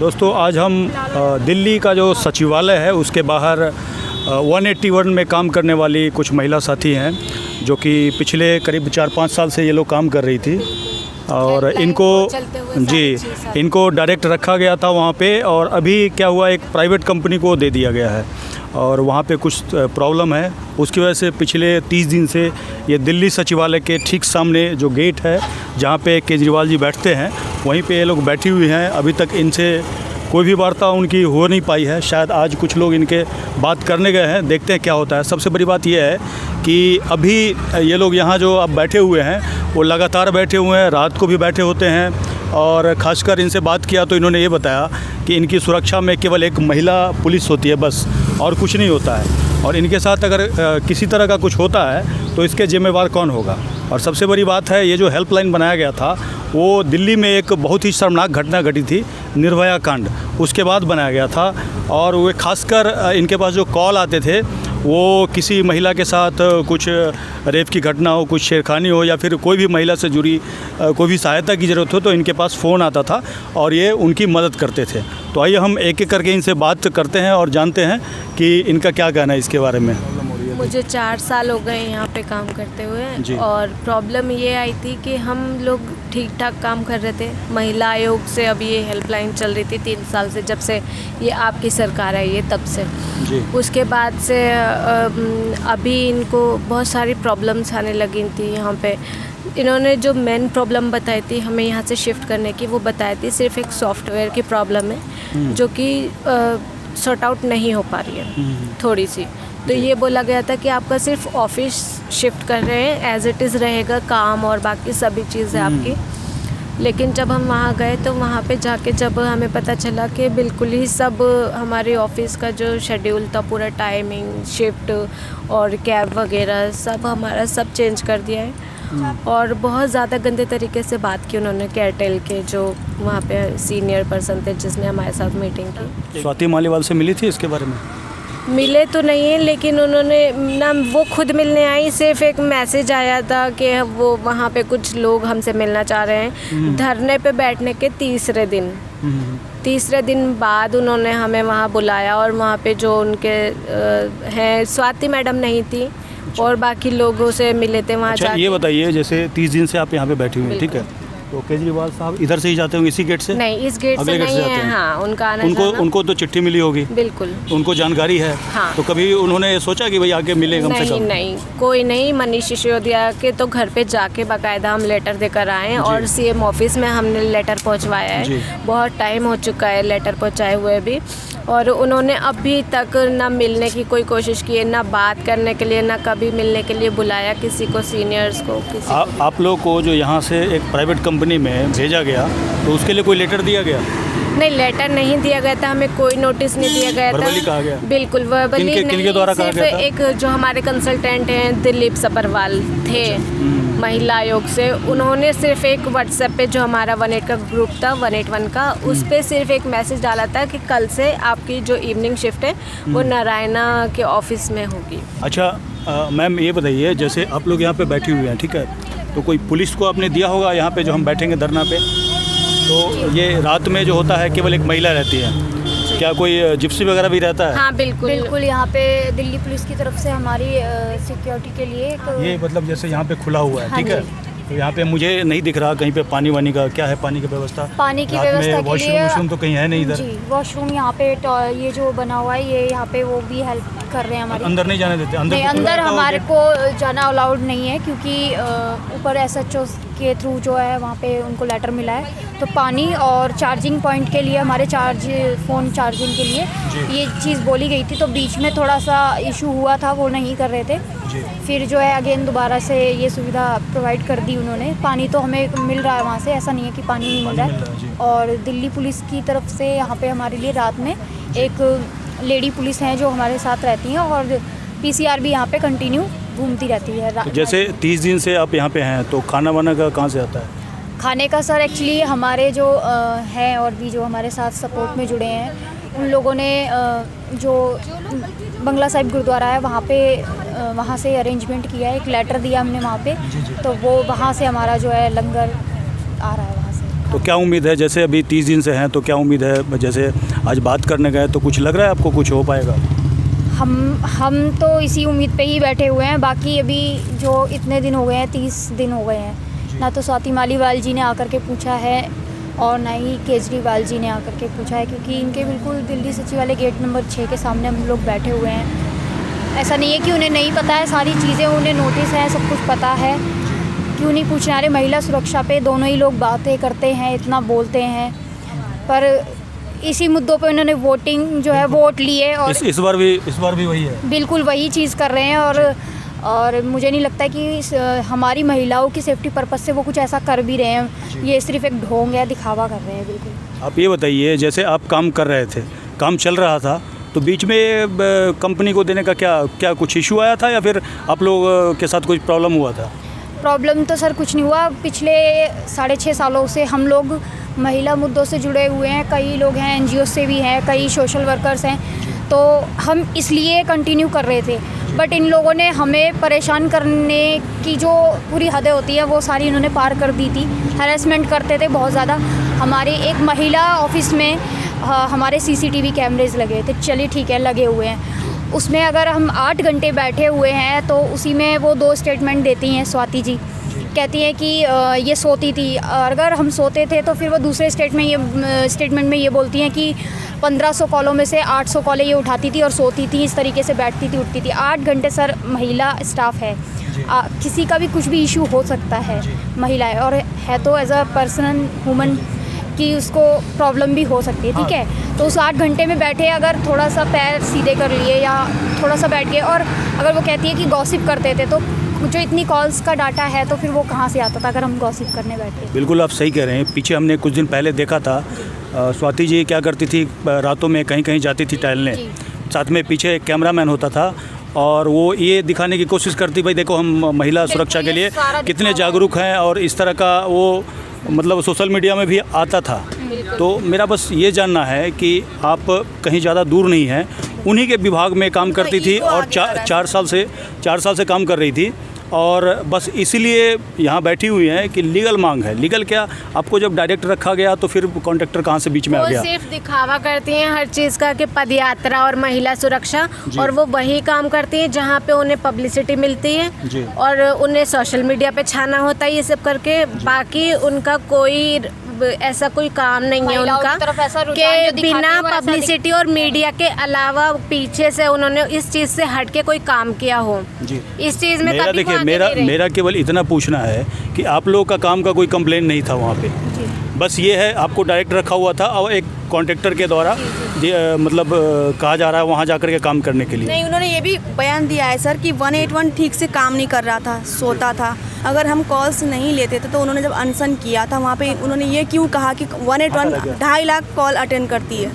दोस्तों आज हम दिल्ली का जो सचिवालय है उसके बाहर 181 में काम करने वाली कुछ महिला साथी हैं जो कि पिछले करीब 4-5 साल से ये लोग काम कर रही थी और इनको डायरेक्ट रखा गया था वहाँ पे। और अभी क्या हुआ, एक प्राइवेट कंपनी को दे दिया गया है और वहाँ पे कुछ प्रॉब्लम है, उसकी वजह से पिछले 30 दिन से ये दिल्ली सचिवालय के ठीक सामने जो गेट है जहाँ पे केजरीवाल जी बैठते हैं वहीं पे ये लोग बैठी हुई हैं। अभी तक इनसे कोई भी वार्ता उनकी हो नहीं पाई है। शायद आज कुछ लोग इनके बात करने गए हैं, देखते हैं क्या होता है। सबसे बड़ी बात यह है कि अभी ये लोग यहाँ जो अब बैठे हुए हैं वो लगातार बैठे हुए हैं, रात को भी बैठे होते हैं। और ख़ासकर इनसे बात किया तो इन्होंने ये बताया कि इनकी सुरक्षा में केवल एक महिला पुलिस होती है बस, और कुछ नहीं होता है। और इनके साथ अगर किसी तरह का कुछ होता है तो इसके जिम्मेवार कौन होगा। और सबसे बड़ी बात है, ये जो हेल्पलाइन बनाया गया था वो दिल्ली में एक बहुत ही शर्मनाक घटना घटी थी, निर्भया कांड, उसके बाद बनाया गया था। और वे खासकर इनके पास जो कॉल आते थे वो किसी महिला के साथ कुछ रेप की घटना हो, कुछ छेड़खानी हो या फिर कोई भी महिला से जुड़ी कोई भी सहायता की ज़रूरत हो तो इनके पास फ़ोन आता था और ये उनकी मदद करते थे। तो आइए हम एक एक करके इनसे बात करते हैं और जानते हैं कि इनका क्या कहना है इसके बारे में। मुझे 4 साल हो गए यहाँ पे काम करते हुए और प्रॉब्लम ये आई थी कि हम लोग ठीक ठाक काम कर रहे थे। महिला आयोग से अभी ये हेल्पलाइन चल रही थी 3 साल से, जब से ये आपकी सरकार आई है तब से। उसके बाद से अभी इनको बहुत सारी प्रॉब्लम्स आने लगी थी यहाँ पे। इन्होंने जो मेन प्रॉब्लम बताई थी हमें यहाँ से शिफ्ट करने की, वो बताई थी सिर्फ एक सॉफ्टवेयर की प्रॉब्लम है जो कि सॉर्ट आउट नहीं हो पा रही है थोड़ी सी। तो ये बोला गया था कि आपका सिर्फ ऑफिस शिफ्ट कर रहे हैं, एज इट इज़ रहेगा काम और बाकी सभी चीज़ें आपकी। लेकिन जब हम वहाँ गए तो वहाँ पे जाके जब हमें पता चला कि बिल्कुल ही सब हमारे ऑफिस का जो शेड्यूल था, पूरा टाइमिंग, शिफ्ट और कैब वगैरह सब हमारा सब चेंज कर दिया है। और बहुत ज़्यादा गंदे तरीके से बात की उन्होंने एयरटेल के जो वहाँ पे सीनियर पर्सन थे जिसने हमारे साथ मीटिंग की। स्वाति मालीवाल से मिली थी इसके बारे में? मिले तो नहीं है, लेकिन उन्होंने ना वो खुद मिलने आई, सिर्फ एक मैसेज आया था कि वो वहाँ पे कुछ लोग हमसे मिलना चाह रहे हैं। धरने पे बैठने के तीसरे दिन बाद उन्होंने हमें वहाँ बुलाया और वहाँ पे जो उनके हैं, स्वाति मैडम नहीं थी और बाकी लोगों से मिले थे वहाँ। अच्छा, ये बताइए, जैसे 30 दिन से आप यहाँ पे बैठी हुई हैं, ठीक है, तो केजरीवाल साहब इधर से ही जाते होंगे, इसी गेट से? नहीं, इस गेट से नहीं है। हाँ, उनका आना उनको तो चिट्ठी मिली होगी, बिल्कुल उनको जानकारी है। हाँ। तो कभी उन्होंने सोचा कि भाई आके मिले कम से कम? नहीं, कोई नहीं। मनीष सिसोदिया के तो घर पे जाके बाकायदा हम लेटर देकर आए और सीएम ऑफिस में हमने लेटर पहुँचवाया है। बहुत टाइम हो चुका है लेटर पहुँचाए हुए भी, और उन्होंने अभी तक ना मिलने की कोई कोशिश की है, ना बात करने के लिए, ना कभी मिलने के लिए बुलाया किसी को, सीनियर्स को, आप लोग को जो यहाँ से एक प्राइवेट कंपनी में भेजा गया तो उसके लिए कोई लेटर दिया गया? नहीं, लेटर नहीं दिया गया था, हमें कोई नोटिस नहीं दिया गया था। वर्बली कहा गया? बिल्कुल वर्बली नहीं, किनके द्वारा कहा गया था? एक जो हमारे कंसल्टेंट हैं दिलीप सपरवाल थे महिला आयोग से, उन्होंने सिर्फ एक व्हाट्सएप पे जो हमारा 18 का ग्रुप था 181 का, उस पर सिर्फ एक मैसेज डाला था कि कल से आपकी जो इवनिंग शिफ्ट है वो नारायणा के ऑफिस में होगी। अच्छा मैम, ये बताइए, जैसे आप लोग यहाँ पे बैठी हुई हैं, ठीक है, तो कोई पुलिस को आपने दिया होगा यहाँ पे जो हम बैठेंगे धरना पे, तो ये रात में जो होता है केवल एक महिला रहती है, क्या कोई जिप्सी वगैरह भी रहता है? हाँ बिल्कुल यहाँ पे दिल्ली पुलिस की तरफ से हमारी सिक्योरिटी के लिए ये मतलब जैसे यहाँ पे खुला हुआ है, ठीक है, तो यहाँ पे मुझे नहीं दिख रहा कहीं पे पानी वानी का, क्या है पानी की व्यवस्था? पानी की व्यवस्था के लिए वॉशरूम तो कहीं है नहीं इधर? जी, वॉशरूम यहाँ पे ये जो बना हुआ है, ये यहाँ पे वो भी हेल्प कर रहे हैं हमारी। अंदर नहीं जाने देते? अंदर हमारे को जाना अलाउड नहीं है, क्योंकि ऊपर SHO के थ्रू जो है वहाँ पे उनको लेटर मिला है। तो पानी और चार्जिंग पॉइंट के लिए, हमारे फ़ोन चार्जिंग के लिए ये चीज़ बोली गई थी, तो बीच में थोड़ा सा इशू हुआ था, वो नहीं कर रहे थे। फिर जो है अगेन दोबारा से ये सुविधा प्रोवाइड कर दी उन्होंने। पानी तो हमें मिल रहा है वहाँ से, ऐसा नहीं है कि पानी नहीं मिल रहा है। और दिल्ली पुलिस की तरफ से यहाँ पे हमारे लिए रात में एक लेडी पुलिस हैं जो हमारे साथ रहती हैं, और PCR भी यहाँ पे कंटिन्यू घूमती रहती है। तो जैसे 30 दिन से आप यहाँ पे हैं, तो खाना वाना का कहाँ से आता है? खाने का सर एक्चुअली हमारे जो हैं और भी जो हमारे साथ सपोर्ट में जुड़े हैं, उन लोगों ने जो बंगला साहिब गुरुद्वारा है वहाँ पे वहाँ से अरेंजमेंट किया है, एक लेटर दिया हमने वहाँ पे, तो वो वहाँ से हमारा जो है लंगर आ रहा है वहाँ से। तो क्या उम्मीद है, जैसे अभी 30 दिन से हैं, तो क्या उम्मीद है, जैसे आज बात करने गए तो कुछ लग रहा है आपको कुछ हो पाएगा? हम तो इसी उम्मीद पे ही बैठे हुए हैं। बाकी अभी जो इतने दिन हो गए हैं, 30 दिन हो गए हैं, ना तो स्वाति मालीवाल जी ने आकर के पूछा है और ना ही केजरीवाल जी ने आकर के पूछा है, क्योंकि इनके बिल्कुल दिल्ली सचिवालय गेट नंबर 6 के सामने हम लोग बैठे हुए हैं। ऐसा नहीं है कि उन्हें नहीं पता है, सारी चीज़ें उन्हें नोटिस है, सब कुछ पता है। क्यों नहीं पूछना? अरे महिला सुरक्षा पे दोनों ही लोग बातें करते हैं, इतना बोलते हैं, पर इसी मुद्दों पे उन्होंने वोटिंग जो है वोट लिए और इस बार भी वही है, बिल्कुल वही चीज़ कर रहे हैं। और मुझे नहीं लगता है कि हमारी महिलाओं की सेफ्टी पर्पस से वो कुछ ऐसा कर भी रहे हैं। ये सिर्फ एक ढोंग है, दिखावा कर रहे हैं बिल्कुल। आप ये बताइए, जैसे आप काम कर रहे थे, काम चल रहा था, तो बीच में कंपनी को देने का क्या कुछ इशू आया था, या फिर आप लोग के साथ कुछ प्रॉब्लम हुआ था? प्रॉब्लम तो सर कुछ नहीं हुआ। पिछले 6.5 सालों से हम लोग महिला मुद्दों से जुड़े हुए हैं। कई लोग हैं NGO से भी हैं, कई सोशल वर्कर्स हैं, तो हम इसलिए कंटिन्यू कर रहे थे। बट इन लोगों ने हमें परेशान करने की जो पूरी हदें होती है वो सारी इन्होंने पार कर दी थी। हैरेसमेंट करते थे बहुत ज़्यादा। हमारे एक महिला ऑफिस में हमारे CCTV कैमरेज लगे थे। चलिए ठीक है, लगे हुए हैं। उसमें अगर हम 8 घंटे बैठे हुए हैं तो उसी में वो 2 स्टेटमेंट देती हैं स्वाति जी। कहती हैं कि ये सोती थी। अगर हम सोते थे तो फिर वो दूसरे स्टेटमेंट में ये बोलती हैं कि 1500 कॉलों में से 800 कॉलें ये उठाती थी और सोती थी, इस तरीके से बैठती थी, उठती थी। 8 घंटे सर महिला स्टाफ है, किसी का भी कुछ भी इशू हो सकता है, महिला है और है तो एज अ पर्सन ह्यूमन कि उसको प्रॉब्लम भी हो सकती है, ठीक है। तो उस 8 घंटे में बैठे अगर थोड़ा सा पैर सीधे कर लिए या थोड़ा सा बैठ गए, और अगर वो कहती है कि गॉसिप करते थे, तो जो इतनी कॉल्स का डाटा है तो फिर वो कहाँ से आता था अगर हम गॉसिप करने बैठे? बिल्कुल आप सही कह रहे हैं। पीछे हमने कुछ दिन पहले देखा था, स्वाति जी क्या करती थी, रातों में कहीं कहीं जाती थी टहलने, साथ में पीछे एक कैमरामैन होता था और वो ये दिखाने की कोशिश करती, भाई देखो हम महिला सुरक्षा के लिए कितने जागरूक हैं, और इस तरह का वो मतलब सोशल मीडिया में भी आता था। तो मेरा बस ये जानना है कि आप कहीं ज़्यादा दूर नहीं हैं, उन्हीं के विभाग में काम करती थी और 4 साल से काम कर रही थी, और बस इसीलिए यहाँ बैठी हुई हैं कि लीगल मांग है। लीगल क्या, आपको जब डायरेक्ट रखा गया तो फिर कॉन्ट्रैक्टर कहाँ से बीच में आ गया? वो सिर्फ दिखावा करती हैं हर चीज़ का कि पदयात्रा और महिला सुरक्षा, और वो वही काम करती हैं जहाँ पे उन्हें पब्लिसिटी मिलती है और उन्हें सोशल मीडिया पे छाना होता है, ये सब करके। बाकी उनका कोई ऐसा कोई काम नहीं है उनका कि बिना पब्लिसिटी और मीडिया के अलावा पीछे से उन्होंने इस चीज़ से हट के कोई काम किया हो। इस चीज़ में कभी देखिए, मेरा केवल इतना पूछना है कि आप लोगों का काम का कोई कंप्लेंट नहीं था वहाँ पे, बस ये है आपको डायरेक्ट रखा हुआ था और एक कॉन्ट्रैक्टर के द्वारा मतलब कहा जा रहा है वहाँ जाकर के काम करने के लिए। नहीं, उन्होंने ये भी बयान दिया है सर कि 181 ठीक से काम नहीं कर रहा था, सोता था। अगर हम कॉल्स नहीं लेते थे तो उन्होंने जब अनशन किया था वहाँ पे उन्होंने ये क्यों कहा कि 181 2.5 लाख कॉल अटेंड करती है।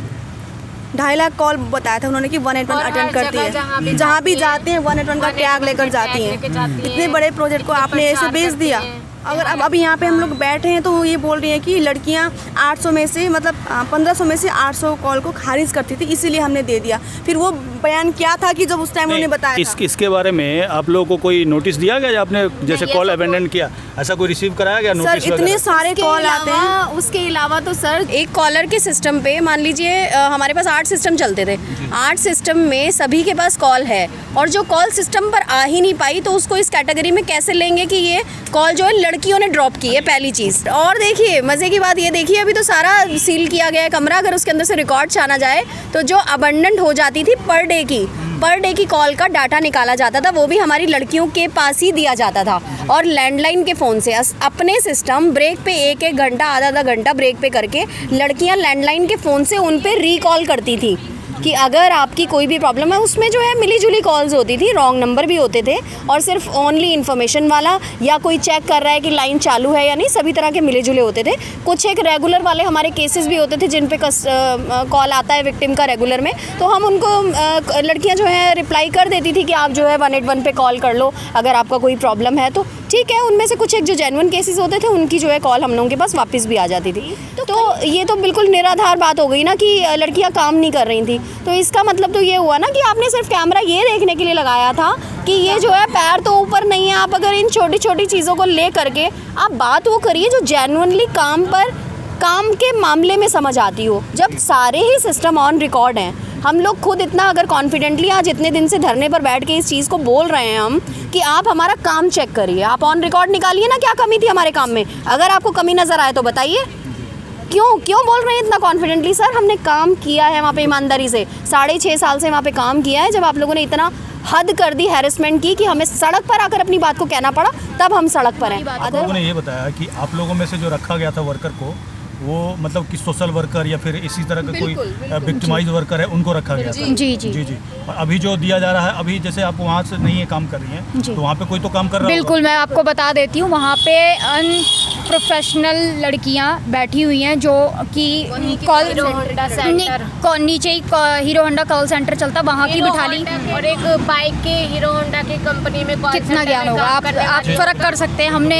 2.5 लाख कॉल बताया था उन्होंने कि 181 अटेंड करती है। जहाँ भी जाते हैं 181 का टैग लेकर जाती हैं। इतने बड़े प्रोजेक्ट को आपने ऐसे बेच दिया। अगर अब अभी यहाँ पे हम लोग बैठे हैं तो ये बोल रही हैं कि लड़कियाँ 800 में से मतलब 1500 में से 800 कॉल को खारिज करती थी, इसीलिए हमने दे दिया। फिर वो बयान क्या था कि जब उस टाइम उन्होंने बताया इसके बारे में आप लोगों को कोई नोटिस दिया गया, आपने जैसे कॉल अबेंडन किया, ऐसा कोई रिसीव कराया गया नोटिस? सर इतने सारे कॉल आते हैं। उसके अलावा तो सर एक कॉलर के सिस्टम पे मान लीजिए हमारे पास 8 सिस्टम चलते थे, 8 सिस्टम में सभी के पास कॉल है, और जो कॉल सिस्टम पर आ ही नहीं पाई तो उसको इस कैटेगरी में कैसे लेंगे कि ये कॉल जो है लड़कियों ने ड्रॉप की है, पहली चीज़। और देखिए मज़े की बात ये देखिए, अभी तो सारा सील किया गया है कमरा, अगर उसके अंदर से रिकॉर्ड छाना जाए तो जो अबंडेंट हो जाती थी पर डे की कॉल का डाटा निकाला जाता था, वो भी हमारी लड़कियों के पास ही दिया जाता था। और लैंडलाइन के फ़ोन से अपने सिस्टम ब्रेक पे 1-1 घंटा आधा घंटा ब्रेक पे करके लड़कियां लैंडलाइन के फ़ोन से उन पे रिकॉल करती थी कि अगर आपकी कोई भी प्रॉब्लम है। उसमें जो है मिली जुली कॉल्स होती थी, रॉन्ग नंबर भी होते थे, और सिर्फ ओनली इन्फॉर्मेशन वाला या कोई चेक कर रहा है कि लाइन चालू है या नहीं, सभी तरह के मिले जुले होते थे। कुछ एक रेगुलर वाले हमारे केसेस भी होते थे जिन पे कॉल आता है विक्टिम का रेगुलर में, तो हम उनको लड़कियां जो है रिप्लाई कर देती थी कि आप जो है 181 पे कॉल कर लो अगर आपका कोई प्रॉब्लम है तो ठीक है। उनमें से कुछ एक जो जेन्युइन केसेस होते थे उनकी जो है कॉल हम लोगों के पास वापस भी आ जाती थी। तो ये तो बिल्कुल निराधार बात हो गई ना कि लड़कियां काम नहीं कर रही थी। तो इसका मतलब तो ये हुआ ना कि आपने सिर्फ कैमरा ये देखने के लिए लगाया था कि ये जो है पैर तो ऊपर नहीं है। आप अगर इन छोटी छोटी चीज़ों को ले करके आप बात वो करिए जो जेन्युइनली काम पर काम के मामले में समझ आती हो, जब सारे ही सिस्टम ऑन रिकॉर्ड हैं। हम लोग खुद इतना अगर कॉन्फिडेंटली आज इतने दिन से धरने पर बैठ के इस चीज़ को बोल रहे हैं हम कि आप हमारा काम चेक करिए, आप ऑन रिकॉर्ड निकालिए ना क्या कमी थी हमारे काम में। अगर आपको कमी नज़र आए तो बताइए। क्यों बोल रहे हैं इतना कॉन्फिडेंटली? सर हमने काम किया है वहाँ पे ईमानदारी से, 6.5 साल से वहाँ पे काम किया है। जब आप लोगों ने इतना हद कर दी, हैरेसमेंट की कि हमें सड़क पर आकर अपनी बात को कहना पड़ा, तब हम सड़क पर हैं। आप लोगों ने ये बताया कि आप लोगों में से जो रखा गया था वर्कर को, वो मतलब कि सोशल वर्कर या फिर इसी तरह का कोई विक्टिमाइज वर्कर है, उनको रखा गया था। जी। और अभी जो दिया जा रहा है, अभी जैसे आप वहाँ से नहीं है काम कर रही हैं, तो वहाँ पे कोई तो काम कर रहा है। बिल्कुल, मैं आपको बता देती हूँ, वहाँ पे अनप्रोफेशनल लड़कियाँ बैठी हुई हैं जो कि नीचे ही हीरो होंडा कॉल सेंटर चलता, वहाँ की बिठा ली। और एक बाइक के हीरो होंडा की कंपनी में कितना ज्ञान होगा, आप फर्क कर सकते हैं। हमने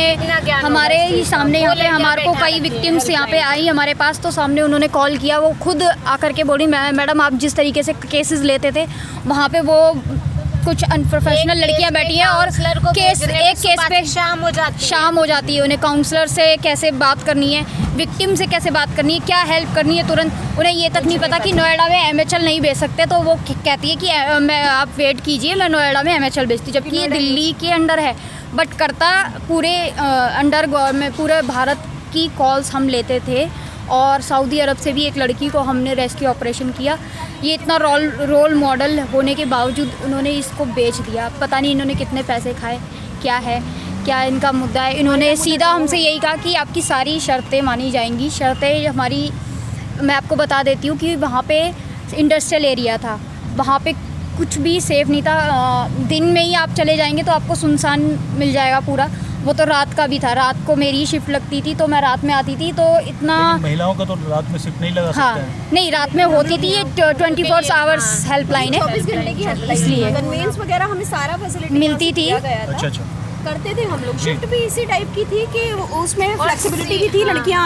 हमारे ही सामने यहाँ पे हमारे को कई विक्टिम्स यहाँ पे आई हमारे पास, तो सामने उन्होंने कॉल किया, वो खुद आकर के बोली मैडम आप जिस तरीके से केसेस लेते थे वहाँ पे वो कुछ अनप्रोफेशनल लड़कियां बैठी हैं और एक केस पे शाम हो जाती है। उन्हें काउंसलर से कैसे बात करनी है, विक्टिम से कैसे बात करनी है, क्या हेल्प करनी है तुरंत। उन्हें ये तक नहीं पता कि नोएडा में MHL नहीं भेज सकते, तो वो कहती है कि मैं आप वेट कीजिए, मैं नोएडा में MHL भेजती, जबकि ये दिल्ली के अंडर है। बट करता पूरे अंडर गवर्नमेंट पूरे भारत की कॉल्स हम लेते थे। और सऊदी अरब से भी एक लड़की को हमने रेस्क्यू ऑपरेशन किया। ये इतना रोल मॉडल होने के बावजूद उन्होंने इसको बेच दिया। पता नहीं इन्होंने कितने पैसे खाए, क्या इनका मुद्दा है। इन्होंने सीधा हमसे यही कहा कि आपकी सारी शर्तें मानी जाएंगी। शर्तें हमारी मैं आपको बता देती हूँ कि वहाँ पे इंडस्ट्रियल एरिया था, वहाँ पे कुछ भी सेफ़ नहीं था। दिन में ही आप चले जाएंगे तो आपको सुनसान मिल जाएगा पूरा। वो तो रात का भी था, रात को मेरी शिफ्ट लगती थी तो मैं रात में आती थी, तो इतना महिलाओं का तो रात में शिफ्ट नहीं लगा सकते हैं। नहीं, रात में होती थी। ये 24 आवर्स हेल्पलाइन है, 24 घंटे की इसलिए कन्वेंस वगैरह हमें सारा फैसिलिटी मिलती थी। अच्छा करते थे हम लोग। शिफ्ट भी इसी टाइप की थी कि उसमें फ्लेक्सिबिलिटी भी थी, लड़कियां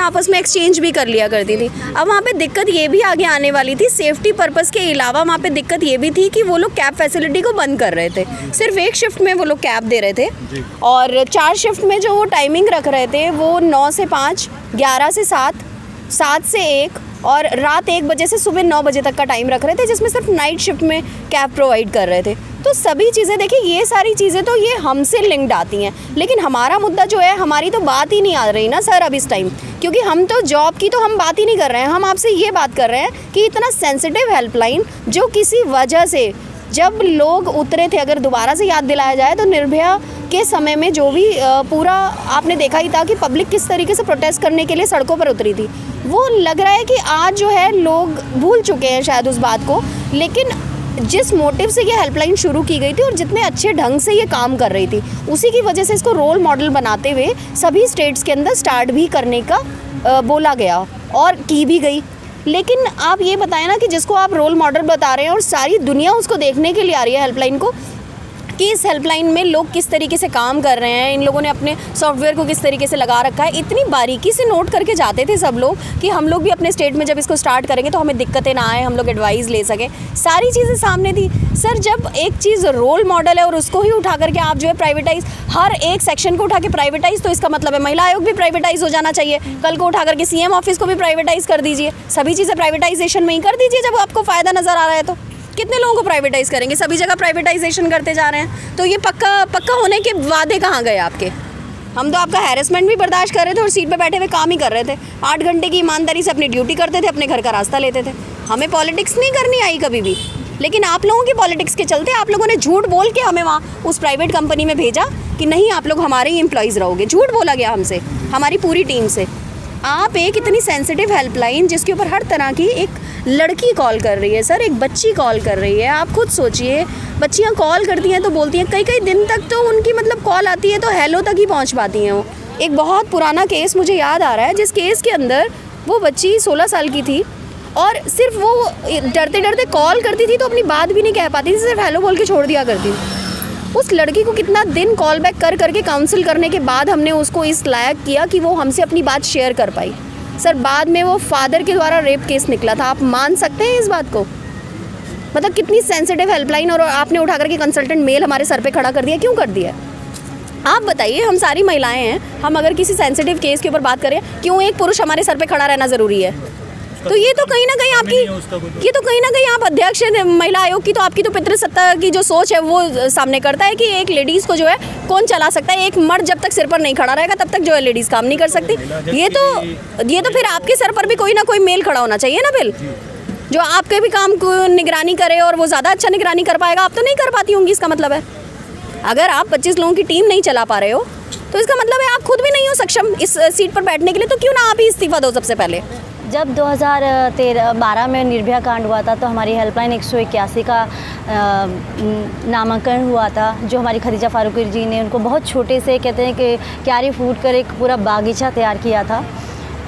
आपस में एक्सचेंज भी कर लिया करती थी। अब वहाँ पे दिक्कत ये भी आगे आने वाली थी, सेफ्टी पर्पस के अलावा वहाँ पे दिक्कत ये भी थी कि वो लोग कैब फैसिलिटी को बंद कर रहे थे। सिर्फ एक शिफ्ट में वो लोग कैब दे रहे थे, और 4 शिफ्ट में जो वो टाइमिंग रख रहे थे वो 9 से 5, 11 से 7, 7 से 1 और रात 1 बजे से सुबह 9 बजे तक का टाइम रख रहे थे, जिसमें सिर्फ नाइट शिफ्ट में कैब प्रोवाइड कर रहे थे। तो सभी चीज़ें देखिए, ये सारी चीज़ें तो ये हमसे लिंक्ड आती हैं, लेकिन हमारा मुद्दा जो है, हमारी तो बात ही नहीं आ रही ना सर अब इस टाइम, क्योंकि हम तो जॉब की तो हम बात ही नहीं कर रहे हैं। हम आपसे ये बात कर रहे हैं कि इतना सेंसिटिव हेल्पलाइन जो किसी वजह से जब लोग उतरे थे, अगर दोबारा से याद दिलाया जाए तो निर्भया के समय में जो भी पूरा आपने देखा ही था कि पब्लिक किस तरीके से प्रोटेस्ट करने के लिए सड़कों पर उतरी थी। वो लग रहा है कि आज जो है लोग भूल चुके हैं शायद उस बात को, लेकिन जिस मोटिव से ये हेल्पलाइन शुरू की गई थी और जितने अच्छे ढंग से ये काम कर रही थी, उसी की वजह से इसको रोल मॉडल बनाते हुए सभी स्टेट्स के अंदर स्टार्ट भी करने का बोला गया और की भी गई। लेकिन आप ये बताएं ना कि जिसको आप रोल मॉडल बता रहे हैं और सारी दुनिया उसको देखने के लिए आ रही है हेल्पलाइन को, कि इस हेल्पलाइन में लोग किस तरीके से काम कर रहे हैं, इन लोगों ने अपने सॉफ्टवेयर को किस तरीके से लगा रखा है, इतनी बारीकी से नोट करके जाते थे सब लोग कि हम लोग भी अपने स्टेट में जब इसको स्टार्ट करेंगे तो हमें दिक्कतें ना आए, हम लोग एडवाइस ले सकें। सारी चीज़ें सामने थी सर। जब एक चीज़ रोल मॉडल है और उसको ही उठा करके आप जो है प्राइवेटाइज, हर एक सेक्शन को उठा के प्राइवेटाइज, तो इसका मतलब है महिला आयोग भी प्राइवेटाइज हो जाना चाहिए। कल को उठा करके CM ऑफिस को भी प्राइवेटाइज कर दीजिए, सभी चीज़ें प्राइवेटाइजेशन में ही कर दीजिए जब आपको फ़ायदा नज़र आ रहा है। तो कितने लोगों को प्राइवेटाइज करेंगे? सभी जगह प्राइवेटाइजेशन करते जा रहे हैं, तो ये पक्का होने के वादे कहाँ गए आपके? हम तो आपका हैरेसमेंट भी बर्दाश्त कर रहे थे और सीट पे बैठे हुए काम ही कर रहे थे। 8 घंटे की ईमानदारी से अपनी ड्यूटी करते थे, अपने घर का रास्ता लेते थे। हमें पॉलिटिक्स नहीं करनी आई कभी भी, लेकिन आप लोगों की पॉलिटिक्स के चलते आप लोगों ने झूठ बोल के हमें वहाँ उस प्राइवेट कंपनी में भेजा कि नहीं आप लोग हमारे ही एम्प्लॉयज़ रहोगे। झूठ बोला गया हमसे, हमारी पूरी टीम से। आप एक इतनी सेंसिटिव हेल्पलाइन जिसके ऊपर हर तरह की एक लड़की कॉल कर रही है सर, एक बच्ची कॉल कर रही है। आप खुद सोचिए, बच्चियां कॉल करती हैं तो बोलती हैं, कई दिन तक तो उनकी मतलब कॉल आती है तो हेलो तक ही पहुंच पाती हैं वो। एक बहुत पुराना केस मुझे याद आ रहा है, जिस केस के अंदर वो बच्ची 16 साल की थी और सिर्फ वो डरते कॉल करती थी तो अपनी बात भी नहीं कह पाती थी, सिर्फ हेलो बोल के छोड़ दिया करती थी। उस लड़की को कितना दिन कॉल बैक कर करके काउंसिल करने के बाद हमने उसको इस लायक किया कि वो हमसे अपनी बात शेयर कर पाई। सर बाद में वो फादर के द्वारा रेप केस निकला था। आप मान सकते हैं इस बात को? मतलब कितनी सेंसिटिव हेल्पलाइन, और आपने उठा करके कंसल्टेंट मेल हमारे सर पे खड़ा कर दिया। क्यों कर दिया? आप बताइए, हम सारी महिलाएं हैं, हम अगर किसी सेंसिटिव केस के ऊपर बात करें, क्यों एक पुरुष हमारे सर पे खड़ा रहना ज़रूरी है? तो ये तो कहीं ना कहीं आपकी, ये तो कहीं ना कहीं आप अध्यक्ष हैं महिला आयोग की, तो आपकी तो पितृसत्ता की जो सोच है वो सामने करता है कि एक लेडीज़ को जो है कौन चला सकता है। एक मर्द जब तक सिर पर नहीं खड़ा रहेगा तब तक जो है लेडीज़ काम नहीं कर सकती। ये तो फिर आपके सर पर भी कोई ना कोई मेल खड़ा होना चाहिए ना बिल, जो आपके भी काम को निगरानी करे और वो ज़्यादा अच्छा निगरानी कर पाएगा। आप तो नहीं कर पाती होंगी, इसका मतलब है अगर आप 25 लोगों की टीम नहीं चला पा रहे हो तो इसका मतलब है आप खुद भी नहीं हो सक्षम इस सीट पर बैठने के लिए। तो क्यों ना आप ही इस्तीफा दो सबसे पहले। जब 2012 में निर्भया कांड हुआ था तो हमारी हेल्पलाइन 181 का नामांकन हुआ था, जो हमारी खदीजा फारूकी जी ने उनको बहुत छोटे से कहते हैं कि क्यारी फूट कर एक पूरा बागीचा तैयार किया था।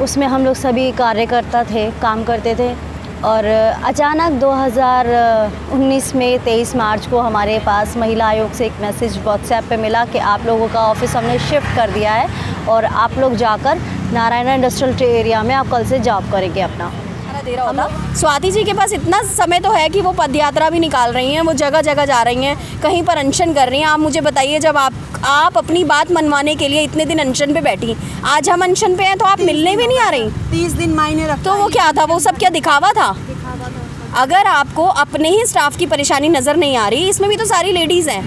उसमें हम लोग सभी कार्यकर्ता थे, काम करते थे और अचानक 2019 में 23 मार्च को हमारे पास महिला आयोग से एक मैसेज व्हाट्सएप पे मिला कि आप लोगों का ऑफिस हमने शिफ्ट कर दिया है और आप लोग जाकर नारायण इंडस्ट्रियल एरिया में आप कल से जॉब करेंगे अपना। दे रहा होता। स्वाति जी के पास इतना समय तो है कि वो पदयात्रा भी निकाल रही हैं, वो जगह जगह जा रही हैं, कहीं पर अनशन कर रही हैं। आप मुझे बताइए, जब आप अपनी बात मनवाने के लिए इतने दिन अनशन पे बैठी, आज हम अनशन पे हैं तो आप मिलने भी नहीं आ रही। 30 दिन मायने रखता तो वो क्या था, वो सब क्या दिखावा था? अगर आपको अपने ही स्टाफ की परेशानी नज़र नहीं आ रही, इसमें भी तो सारी लेडीज़ हैं,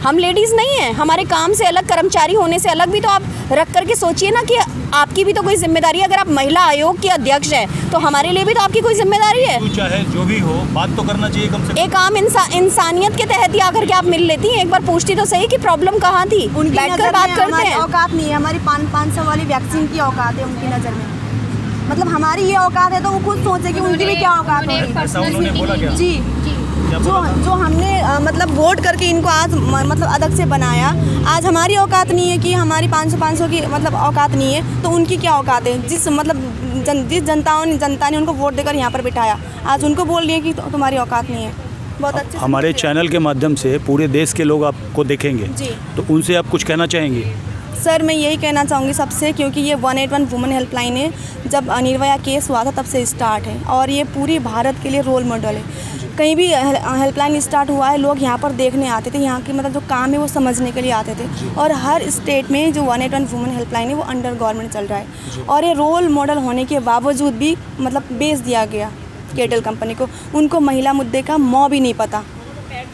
हम लेडीज़ नहीं हैं। हमारे काम से अलग, कर्मचारी होने से अलग भी तो आप रख करके सोचिए ना कि आपकी भी तो कोई जिम्मेदारी है। अगर आप महिला आयोग के अध्यक्ष हैं तो हमारे लिए भी तो आपकी कोई जिम्मेदारी है। चाहे जो भी हो, बात तो करना चाहिए कम से कम। एक आम इंसानियत के तहत ही आकर के आप मिल लेती हैं, एक बार पूछती तो सही कि प्रॉब्लम कहाँ थी, बैठकर बात करते हैं। औकात नहीं है हमारी 500 वाली वैक्सीन की औकात है उनकी नज़र में। मतलब हमारी ये औकात है तो वो खुद सोचे कि उनकी भी क्या औकात होगी। जी, जो हमने मतलब वोट करके इनको आज मतलब अध्यक्ष से बनाया, आज हमारी औकात नहीं है कि हमारी 500 की मतलब औकात नहीं है, तो उनकी क्या औकात है? जिस जनता ने उनको वोट देकर यहाँ पर बिठाया, आज उनको बोल रही है कि तुम्हारी औकात नहीं है। बहुत अच्छे हमारे चैनल के माध्यम से पूरे देश के लोग आपको देखेंगे जी, तो उनसे आप कुछ कहना चाहेंगे? सर मैं यही कहना चाहूँगी सबसे, क्योंकि ये 181 वुमेन हेल्पलाइन है, जब निर्भया केस हुआ था तब से स्टार्ट है और ये पूरी भारत के लिए रोल मॉडल है। कहीं भी हेल्पलाइन स्टार्ट हुआ है, लोग यहाँ पर देखने आते थे, यहाँ की मतलब जो काम है वो समझने के लिए आते थे। और हर स्टेट में जो 181 वुमेन हेल्पलाइन है वो अंडर गवर्नमेंट चल रहा है और ये रोल मॉडल होने के बावजूद भी मतलब बेच दिया गया केटल कंपनी को। उनको महिला मुद्दे का मौ भी नहीं पता।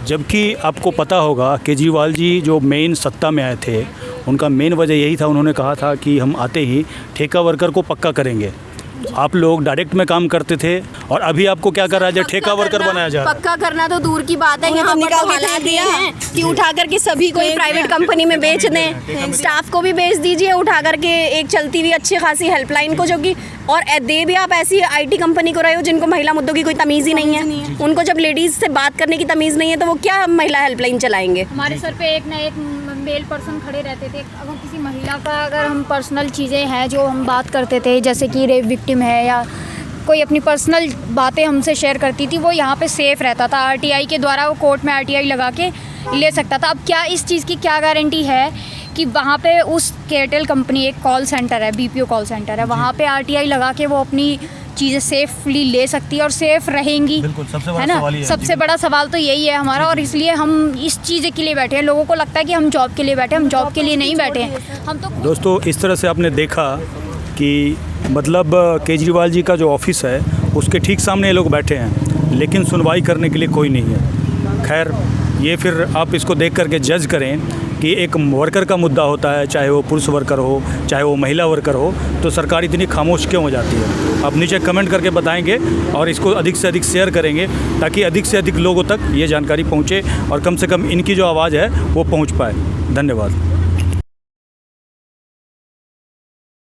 जबकि आपको पता होगा केजरीवाल जी जो मेन सत्ता में आए थे, उनका मेन वजह यही था, उन्होंने कहा था कि हम आते ही ठेका वर्कर को पक्का करेंगे। तो आप लोग डायरेक्ट में काम करते थे और अभी आपको क्या कर रहा है, ठेका वर्कर बनाया जा रहा है। पक्का करना तो दूर की बात है, यहाँ पर तो हालात दिया है कि उठा करके सभी को प्राइवेट कंपनी में बेच दें, स्टाफ को भी बेच दीजिए उठा करके एक चलती हुई अच्छी खासी हेल्पलाइन को, जो कि और दे भी आप ऐसी आईटी कंपनी को रहे हो जिनको महिला मुद्दों की कोई तमीज़ ही नहीं है। उनको जब लेडीज़ से बात करने की तमीज़ नहीं है तो वो क्या महिला हेल्पलाइन चलाएंगे? हमारे सर पे एक ना एक मेल पर्सन खड़े रहते थे। अगर किसी महिला का अगर हम पर्सनल चीज़ें हैं जो हम बात करते थे, जैसे कि रेप विक्टिम है या कोई अपनी पर्सनल बातें हमसे शेयर करती थी, वो यहाँ पे सेफ़ रहता था। आरटीआई के द्वारा वो कोर्ट में आरटीआई लगा के ले सकता था। अब क्या इस चीज़ की क्या गारंटी है कि वहाँ पे उस केटल कंपनी, एक कॉल सेंटर है, बीपीओ कॉल सेंटर है, वहाँ पे आरटीआई लगा के वो अपनी चीज़ें सेफली ले सकती है और सेफ़ रहेंगी, है ना? सबसे बड़ा सवाल तो यही है हमारा और इसलिए हम इस चीज़ के लिए बैठे हैं। लोगों को लगता है कि हम जॉब के लिए बैठे हैं, हम जॉब के लिए नहीं बैठे हैं। हम तो दोस्तों इस तरह से आपने देखा कि मतलब केजरीवाल जी का जो ऑफिस है उसके ठीक सामने ये लोग बैठे हैं, लेकिन सुनवाई करने के लिए कोई नहीं है। खैर ये फिर आप इसको देख करके जज करें कि एक वर्कर का मुद्दा होता है, चाहे वो पुरुष वर्कर हो चाहे वो महिला वर्कर हो, तो सरकार इतनी खामोश क्यों हो जाती है? आप नीचे कमेंट करके बताएंगे और इसको अधिक से अधिक शेयर करेंगे ताकि अधिक से अधिक लोगों तक ये जानकारी पहुँचे और कम से कम इनकी जो आवाज़ है वो पहुँच पाए। धन्यवाद।